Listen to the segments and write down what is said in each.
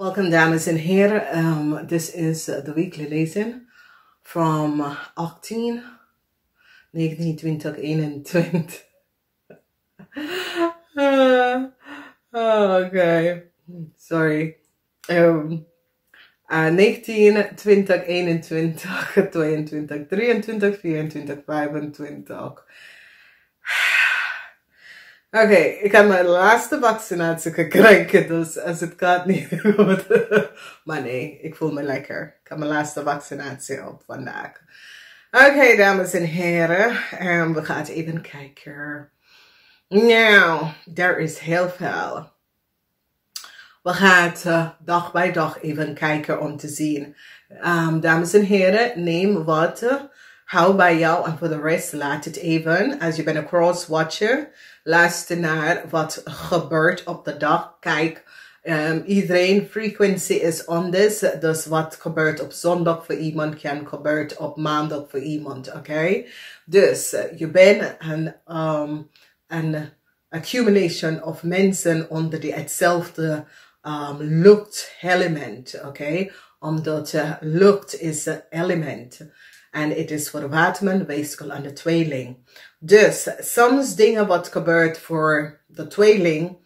Welcome, dames en heren. This is the weekly lesson from 18, 19, 20, 21. Okay, sorry. 19, 20, 21, 22, 23, 24, 25. Oké, ik heb mijn laatste vaccinatie gekregen, dus als het gaat niet goed. Maar nee, ik voel me lekker. Ik heb mijn laatste vaccinatie op vandaag. Oké, dames en heren, we gaan even kijken. Nou, er is heel veel. We gaan dag bij dag even kijken om te zien. Dames en heren, neem wat. Hou bij jou en voor de rest laat het even. Als je bent een cross-watcher, luister naar wat gebeurt op de dag. Kijk, iedereen frequency is anders. Dus wat gebeurt op zondag voor iemand kan gebeuren op maandag voor iemand. Oké? Dus je bent een accumulation of mensen onder hetzelfde luchtelement. Oké? Omdat lucht is een element. En het is voor de waterman, weegschaal en de tweeling. Dus soms dingen wat gebeurt voor de tweeling.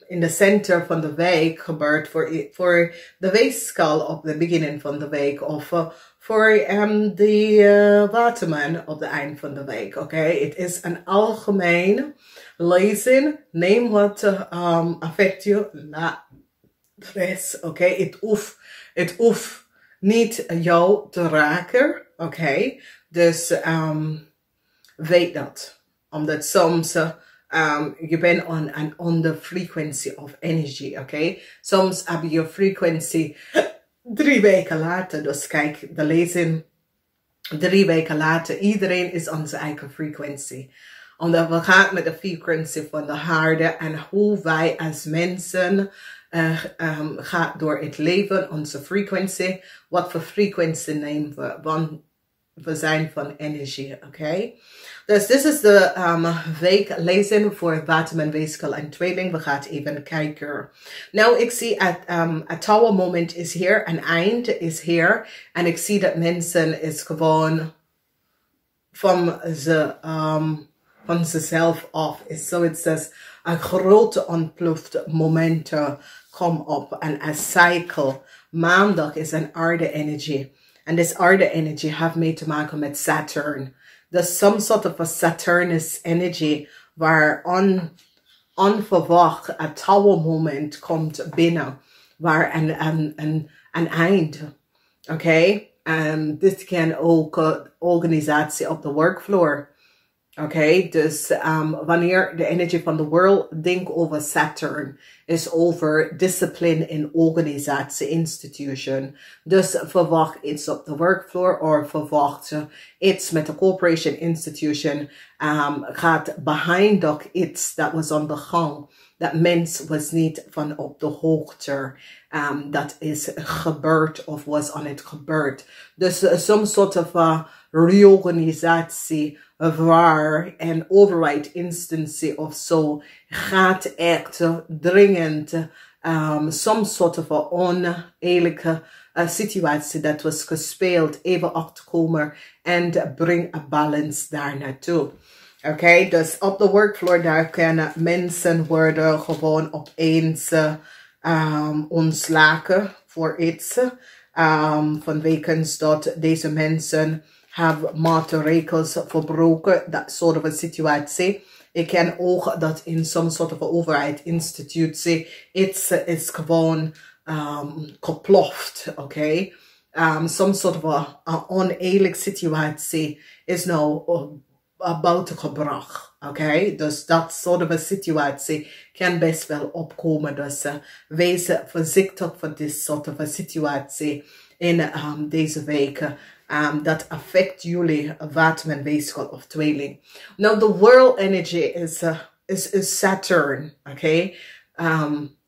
In de center van de week gebeurt voor de weegschaal op de beginning van de week. Of voor de waterman op het eind van de week. Oké, het is een algemeen lezing. Neem wat affect je na de rest. Oké, het hoeft niet jou te raken, oké? Dus weet dat. Omdat soms je bent on the frequency of energy, oké? Soms heb je frequentie 3 weken later. Dus kijk, de lezing 3 weken later. Iedereen is on zijn eigen frequentie. Omdat we gaan met de frequentie van de harde en hoe wij als mensen gaat door het leven, onze frequentie. Wat voor frequentie nemen we? Want we zijn van energie, oké? Dus dit is de weeklezing voor waterman, weegschaal en tweeling. We gaan even kijken. Nou, ik zie het tower moment is hier, een eind is hier. En ik zie dat mensen is gewoon van zichzelf af. So it says, een grote ontploft momenten kom op. En een cycle. Maandag is een aarde energie. En this aarde energy have mee te maken met Saturn. There's some sort of a Saturnus energy waar onverwacht een tower moment komt binnen. Waar een eind. Oké? Dit kan ook organisatie op de workfloor. Oké, dus wanneer de energie van de world denkt over Saturn, is over discipline in organisatie, institution. Dus verwacht iets op de workfloor, of verwacht iets met de corporation, institution, gaat behind ook iets dat was aan de gang. Dat mens was niet van op de hoogte. Dat is gebeurd of was aan het gebeurd. Dus some sort of reorganisatie waar een overheidsinstantie of zo gaat echt dringend some sort of oneerlijke situatie dat was gespeeld even achterkomen en bring een balance daar naartoe. Oké, dus op de workfloor daar kunnen mensen worden gewoon opeens ontslagen voor iets. Vanwege dat deze mensen hebben maatregels verbroken, dat soort van situatie. Ik ken ook dat in some sort of overheidsinstitutie iets is gewoon geploft, oké? Some sort of oneerlijke situatie is nou buiten gebracht, oké? Dus dat soort van situatie kan best wel opkomen. Dus wees voorzichtig voor dit soort van situatie in deze weken. Dat affect jullie waterman, weegschaal of tweeling. Now the world energy is Saturn, okay?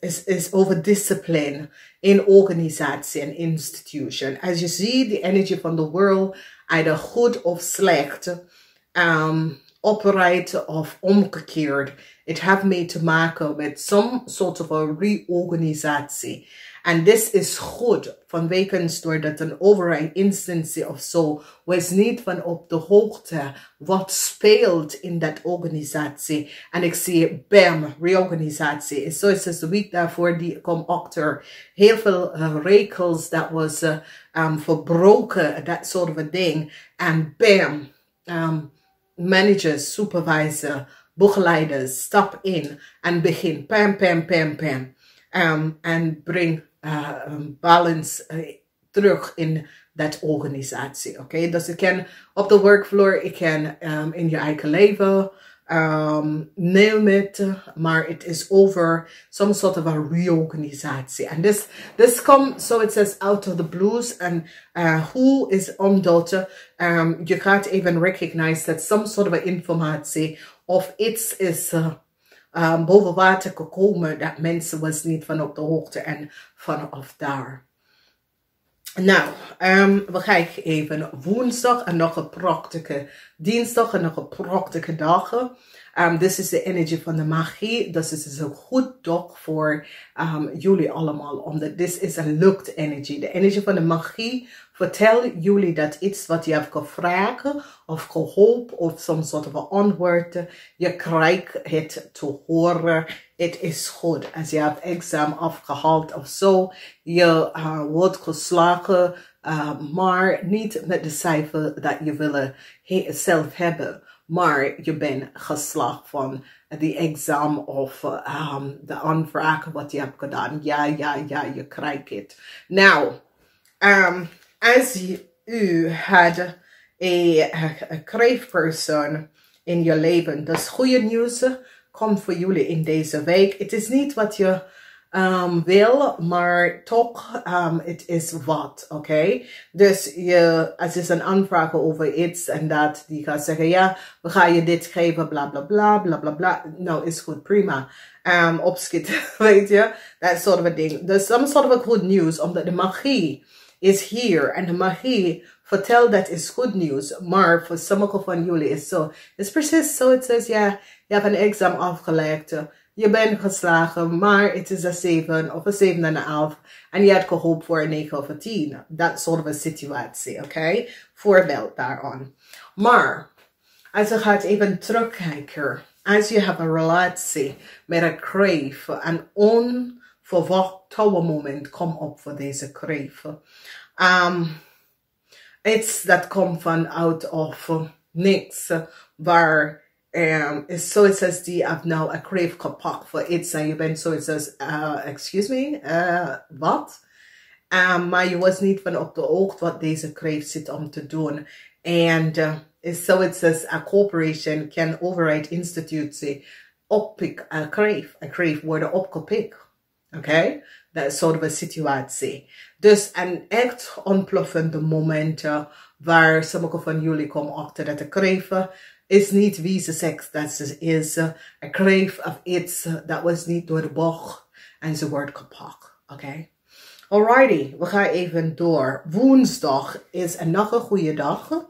Is over discipline in organisatie en institution. As you see, the energy van the world, either goed of slecht, operaten of omgekeerd. Het heeft mee te maken met some sort of a reorganisatie. En dit is goed, vanwege doordat een overheid instantie of zo was niet van op de hoogte wat speelt in dat organisatie. En ik zie, bam, reorganisatie. Zoals de week daarvoor, die kwam achter heel veel regels dat was verbroken, dat soort of ding. En bam, managers, supervisor, begeleiders, stap in en begin pam, pam, pam, pam. En breng balance terug in dat organisatie. Oké, dus ik kan op de workfloor, ik kan in je eigen leven, name it, maar het is over some sort of a reorganisatie. En this comes, so it says, out of the blues. En hoe is omdat je gaat even recognize that some sort of a informatie of iets is boven water gekomen dat mensen was niet van op de hoogte en vanaf daar. Nou, we gaan even woensdag en nog een prachtige dinsdag en nog een prachtige dagen. Dit is de energie van de magie. Dus het is een goed dag voor jullie allemaal. Omdat dit is een lucht-energie. De energie van de magie vertel jullie dat iets wat je hebt gevraagd of gehoopt of some soort van antwoord, je krijgt het te horen. Het is goed. Als je hebt examen afgehaald of zo, je wordt geslagen, maar niet met de cijfer dat je wil zelf hebben. Maar je bent geslaagd van de examen of de aanvraag wat je hebt gedaan. Ja, je krijgt het. Nou, als u had een kreefpersoon in je leven, dat is goede nieuws. Komt voor jullie in deze week. Het is niet wat je wil, maar toch, het is wat, oké? Dus als je een aanvraag over iets en dat, die gaat zeggen, ja, we gaan je dit geven, bla bla bla, bla bla bla. Nou, is goed, prima. Opschieten, weet je? Dat soort van ding. Dus some sort of good news, omdat de magie is hier. En de magie vertelt dat is goed nieuws. Maar voor sommige van jullie is zo. Het is precies zo. Het says, ja, je hebt een examen afgelegd. Je bent geslagen, maar het is een 7 of een 7,5. En je hebt gehoopt voor een 9 of een 10. Dat soort van situatie, oké? Voorbeeld daaraan. Maar, als je gaat even terugkijken. Als je hebt een relatie met een kreef, een onverwacht moment komt op voor deze kreef. Iets dat komt van out of niks, waar is zoiets als die heeft nou een kreef gepakt voor iets en je bent zoiets als, excuse me, wat? Maar je was niet van op de hoogte wat deze kreef zit om te doen. En is zoiets als een corporation kan overheid institutie oppikken, een kreef worden opgepikt. Oké? Dat soort van situatie. Dus een echt ontploffende momenten waar sommige van jullie komen achter dat de kreef is niet wie ze zegt dat ze is. Een kreef of iets dat was niet door de bocht en ze wordt gepakt. Oké? Alrighty, we gaan even door. Woensdag is nog een goede dag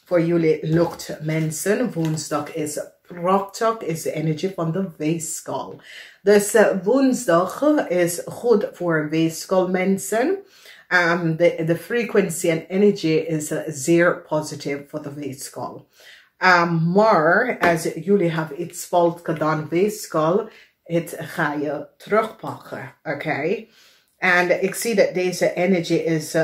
voor jullie luchtmensen. Woensdag is prachtig, is de energie van de weegschaal. Dus woensdag is goed voor weegskalmensen. De frequency en energie is zeer positief voor de weegschaal. Maar als jullie hebben iets fout gedaan weegschaal, het ga je terugpakken, oké? En ik zie dat deze energie is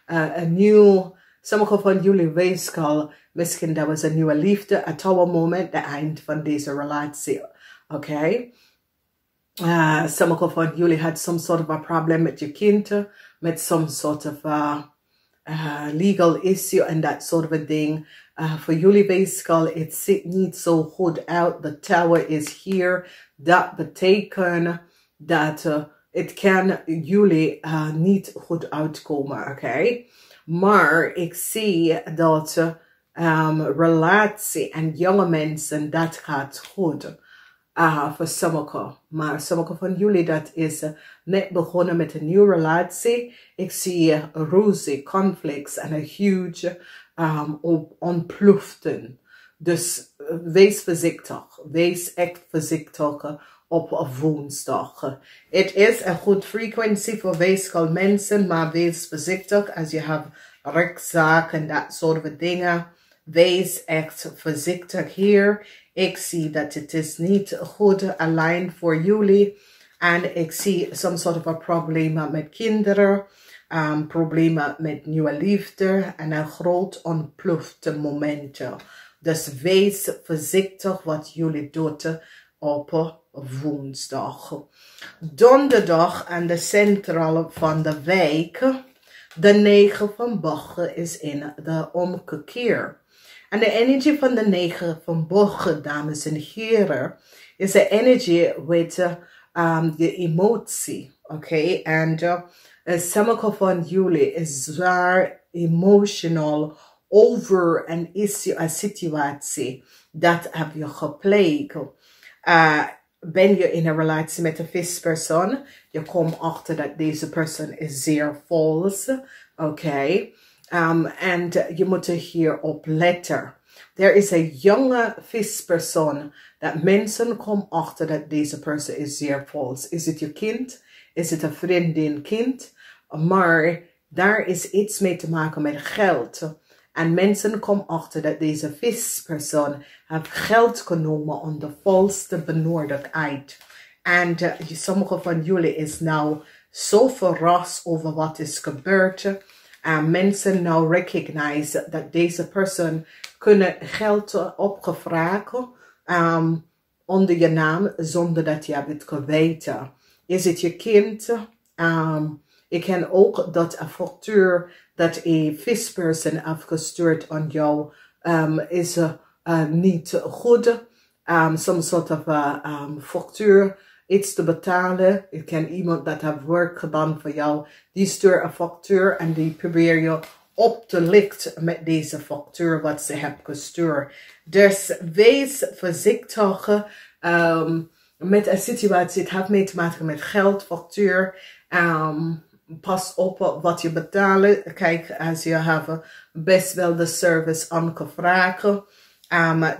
een nieuw, sommige van jullie weegschaal, misschien dat was een nieuwe liefde, een touwe moment, het eind van deze relatie, oké? Sommige van jullie had some sort of a problem met je kind, met some sort of legal issue en dat soort of ding. Voor jullie weegschaal, het ziet niet zo goed uit. The tower is here. Dat betekent dat het kan jullie niet goed uitkomen, oké? Maar ik zie dat relatie en jonge mensen, dat gaat goed. Voor sommigen. Maar sommige van jullie, dat is net begonnen met een nieuwe relatie. Ik zie ruzie, conflicts en een huge ontploften. Dus wees voorzichtig. Wees echt voorzichtig op woensdag. Het is een goed frequentie voor weeskal mensen, maar wees voorzichtig als je hebt rechtszaken en dat soort dingen. Wees echt voorzichtig hier. Ik zie dat het is niet goed alleen voor jullie. En ik zie some sort of problemen met kinderen. Problemen met nieuwe liefde. En een groot ontplofte momenten. Dus wees voorzichtig wat jullie doen op woensdag. Donderdag aan de centrale van de week. De 9 van Bogen is in de omkeer. En de energie van de 9 van Bogen, dames en heren, is de energie met de emotie. Oké, en sommige van jullie is zwaar emotional over een issue, een situatie dat heb je gepleegd. Ben je in een relatie met een vispersoon, je komt achter dat deze persoon is zeer vals. Oké. En je moet hierop letten. Er is een jonge vispersoon dat mensen komen achter dat deze persoon is zeer vals. Is het je kind? Is het een vriendin kind? Maar daar is iets mee te maken met geld. En mensen komen achter dat deze vispersoon heeft geld genomen om de volste benodigdheid. En sommige van jullie is nou zo verrast over wat is gebeurd. Mensen nou recognize dat deze persoon kunnen geld opgevraagd onder je naam zonder dat je hebt het geweten. Is het je kind? Ik ken ook dat een factuur dat een vispersoon afgestuurd aan jou is niet goed. Some sort of factuur, iets te betalen. Ik ken iemand dat heeft werk gedaan voor jou. Die stuurt een factuur en die probeer je op te lichten met deze factuur wat ze hebben gestuurd. Dus wees voorzichtig met een situatie. Het heeft mee te maken met geld, factuur. Pas op wat je betaalt. Kijk, als je hebt best wel de service aangevraagd.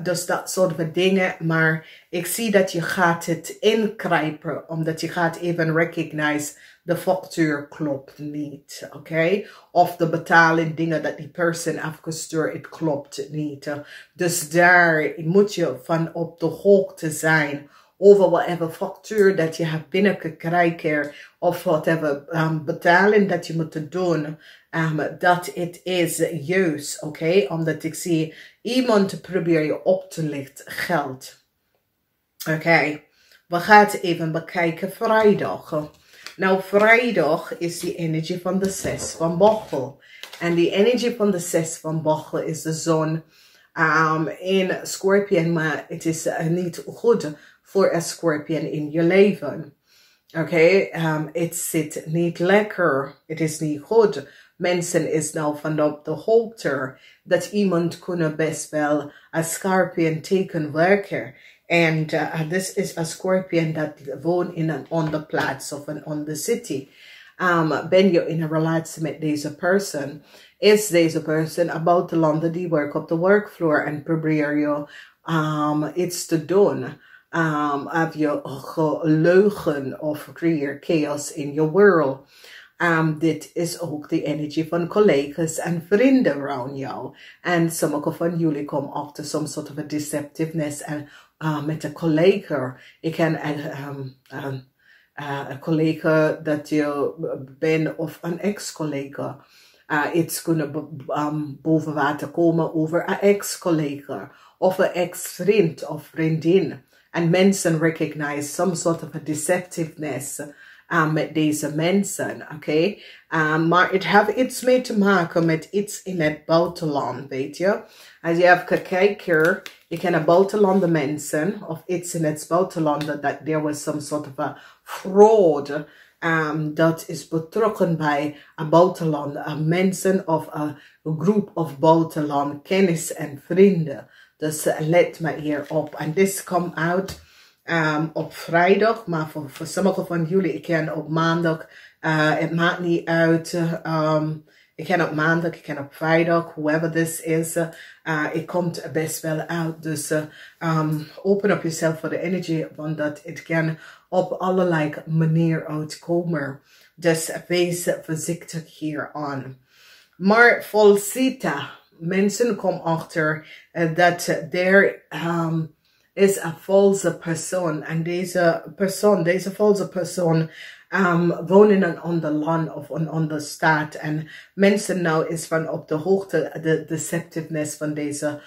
Dus dat soort dingen. Maar ik zie dat je gaat het ingrijpen. Omdat je gaat even recognize de factuur klopt niet. Oké? Of de betaling dingen dat die persoon afgestuurd, het klopt niet. Dus daar moet je van op de hoogte zijn. Over whatever factuur dat je hebt binnengekregen. Of whatever betaling dat je moet doen. Dat het is juist. Oké? Omdat ik zie iemand probeer je op te lichten geld. Oké. We gaan even bekijken vrijdag. Nou, vrijdag is die energie van de 6 van Bochel. En die energie van de 6 van Bochel is de zon in Scorpion. Maar het is niet goed voor een Scorpion in je leven. Oké, het zit niet lekker. Het is niet goed. Mensen is nou van op de hoogte dat iemand kunnen best wel een Scorpion teken werken. En this is een Scorpion dat woont in een onderplaats of een ondercity. Ben je in een relatie met deze persoon? Is deze persoon about te landen die werkt op de werkvloer en probeer je iets te doen? Heb je gelogen of creëer chaos in je wereld? Dit is ook de energie van collega's en vrienden around jou. En sommige van jullie komen achter some sort of a deceptiveness en met een collega. Ik ken een collega dat je bent of een ex-collega. Iets kunnen boven water komen over een ex-collega of een ex-vriend of vriendin. En mensen recognize some sort of a deceptiveness met deze mensen, oké? Maar het heeft iets mee te maken met iets in het buitenland, weet je? Als je even kijkt hier, je kent buitenlandse mensen of iets in het buitenland dat there was some sort of a fraud dat is betrokken bij een buitenland, mensen of een groep of buitenland, kennis en vrienden. Dus let maar hier op. En dit komt uit op vrijdag, maar voor sommige van jullie, ik ken op maandag. Het maakt niet uit. Ik ken op maandag, ik ken op vrijdag, whoever this is. Het komt best wel uit. Dus open up jezelf voor de energie, want dat het kan op allerlei manieren uitkomen. Dus wees voorzichtig hier aan. Maar Falsita, mensen komen achter dat er is een valse persoon. En deze valse persoon wonen in een ander land of een andere staat. En mensen nou is van op de hoogte de deceptiveness van deze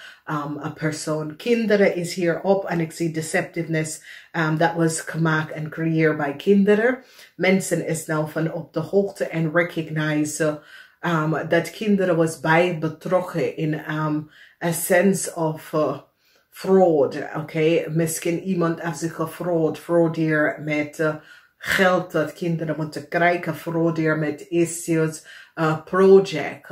persoon. Kinderen is hierop en ik zie deceptiveness dat was gemaakt en creëerd bij kinderen. Mensen is nou van op de hoogte en recognize dat kinderen was bij betrokken in a sense of fraud. Oké, misschien iemand heeft zich gefraudeerd met geld dat kinderen moeten krijgen, fraudeerd met issues, project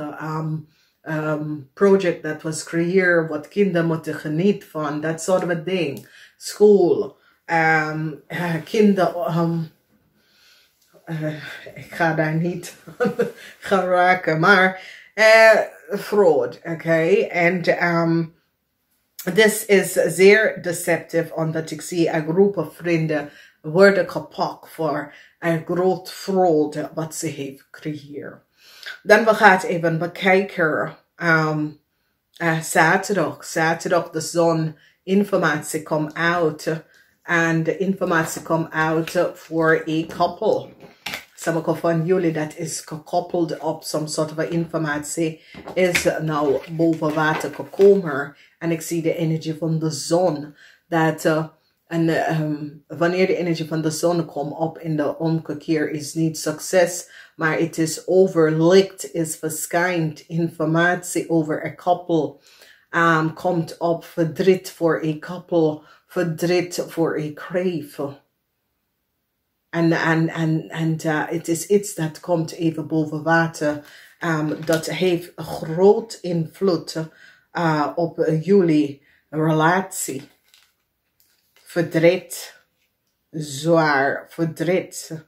dat was creëerd wat kinderen moeten genieten van, dat soort van ding. School, kinderen, ik ga daar niet gaan raken, maar fraud, oké, en this is zeer deceptive, omdat ik zie een groep vrienden worden gepakt voor een groot fraud wat ze heeft gecreëerd. Dan we gaan even bekijken zaterdag de zon informatie komt uit en de informatie komt uit voor een koppel. Sommige van jullie dat is gekoppeld op some soort van informatie is nou boven water gekomen. En ik zie de energie van de zon. Dat wanneer de energie van de zon komt op in de omgekeer is niet succes. Maar het is overlicht, is verschijnt informatie over een koppel. Komt op verdriet voor een koppel. Verdriet voor een kreef. En het is iets dat komt even boven water. Dat heeft een groot invloed op jullie relatie. Verdriet. Zwaar verdriet.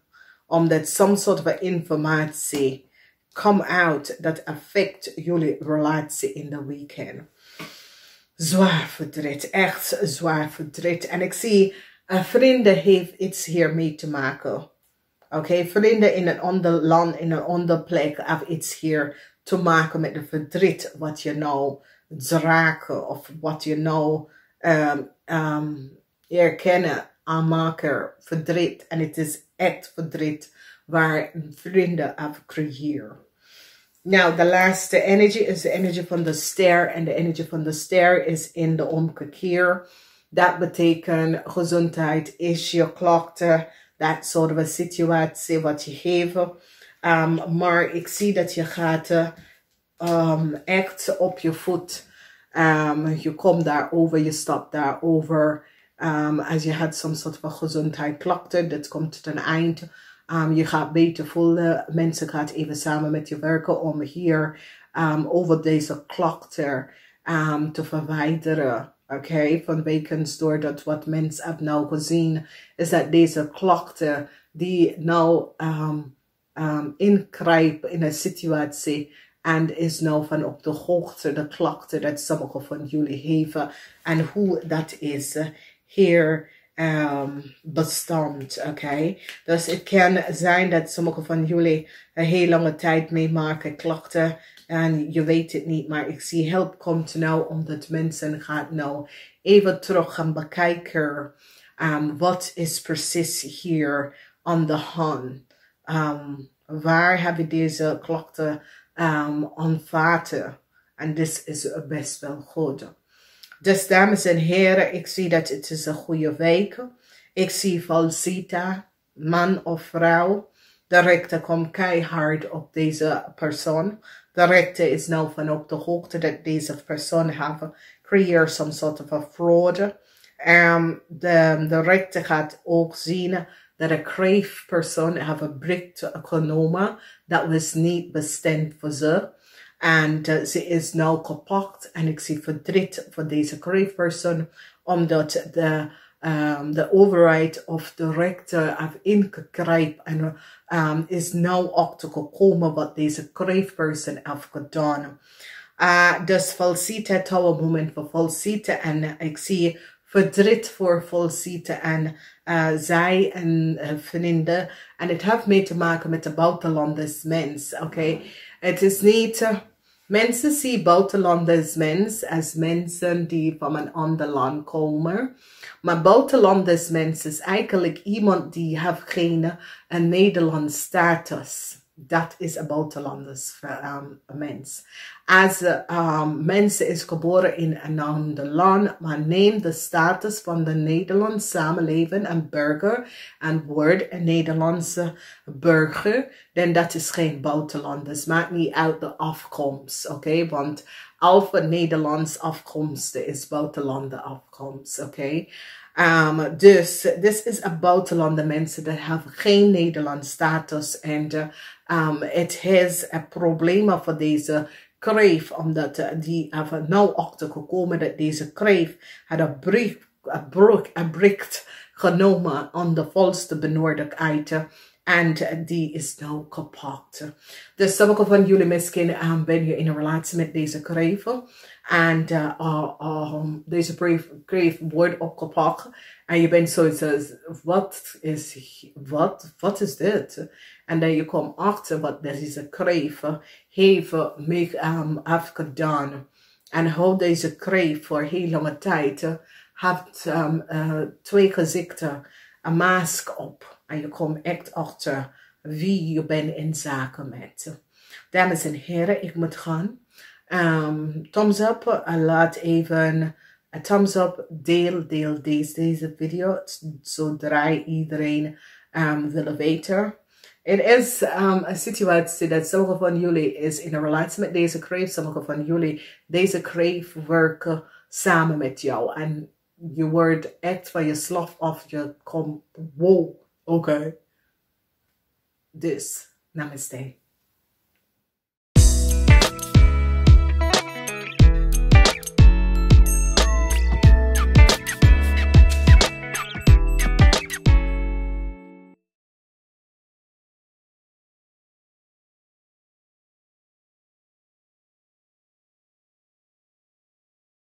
Omdat some soort van informatie komt uit dat affect jullie relatie in de weekend. Zwaar verdriet. Echt zwaar verdriet. En ik zie vrienden heeft iets hiermee te maken. Oké, vrienden in een ander land, in een andere plek, hebben iets hier te maken met de verdriet wat je nou dragen of wat je nou herkennen aanmaken verdriet. En het is echt verdriet waar vrienden hebben gecreëerd. Nou, de laatste energie is de energie van de ster. En de energie van de ster is in de omgekeer. Dat betekent gezondheid is je klachten. Dat soort van situatie wat je heeft. Maar ik zie dat je gaat echt op je voet. Je komt daarover, je stapt daarover. Als je had some soort van gezondheidsklachten, dat komt ten eind. Je gaat beter voelen. Mensen gaan even samen met je werken om hier over deze klachten te verwijderen. Oké, vanwege doordat wat mensen hebben nou gezien, is dat deze klachten die nou ingrijpen in een situatie en is nou van op de hoogte de klachten dat sommige van jullie hebben en hoe dat is hier bestand, oké. Dus het kan zijn dat sommige van jullie een heel lange tijd meemaken klachten en je weet het niet, maar ik zie hulp komt nou omdat mensen gaan nou even terug gaan bekijken wat is precies hier aan de hand. Waar hebben deze klachten aanvatten en dit is best wel goed. Dus dames en heren, ik zie dat het is een goede week. Ik zie Falsita, man of vrouw. De rechter komt keihard op deze persoon. De rechter is nou van op de hoogte dat deze persoon heeft creëert some sort of a fraud. De rechter gaat ook zien dat een kreefpersoon heeft een bericht genomen. Dat was niet bestemd voor ze. En ze is nou gepakt en ik zie verdriet voor deze kreefpersoon. Omdat de de overheid of de rechter heeft ingegrepen en is nou achtergekomen wat deze kreefperson heeft gedaan. Dus Falsita het een moment voor Falsita en ik zie verdriet voor Falsita en zij en vrienden. En het heeft mee te maken met de buitenlanders mens, oké? Het is niet... mensen zien buitenlanders mens als mensen die van een ander land komen. Maar buitenlanders mens is eigenlijk iemand die heeft geen Nederlands status. Dat is een buitenlanders mens. Als mensen is geboren in een ander land, maar neemt de status van de Nederlandse samenleving en burger en wordt een Nederlandse burger, dan dat is geen buitenlanders. Maakt niet uit de afkomst, oké? Want alpha Nederlands afkomst is buitenlander afkomst, oké? Dus dit is een buitenlander mensen die hebben geen Nederlands status en het is een probleem voor deze kreef, omdat die hebben nou achtergekomen dat deze kreef had een bericht genomen aan de volste benodigdheid en die is nou gepakt. Dus sommige van jullie misschien ben je in een relatie met deze kreef en deze kreef wordt opgepakt en je bent zoiets, wat is dit? En dan je komt achter wat deze kreef heeft gedaan. En hoe deze kreef voor heel lange tijd heeft twee gezichten, een mask op. En je komt echt achter wie je bent in zaken met. Dames en heren, ik moet gaan. Thumbs up, laat even een thumbs up, deel deze video, zodra iedereen wil weten. Het is een situatie dat sommige van jullie is in een relatie met deze kreef, sommige van jullie, deze kreef werken samen met jou. En je wordt echt van je slaaf af, je komt, wow, oké. Dus, namaste.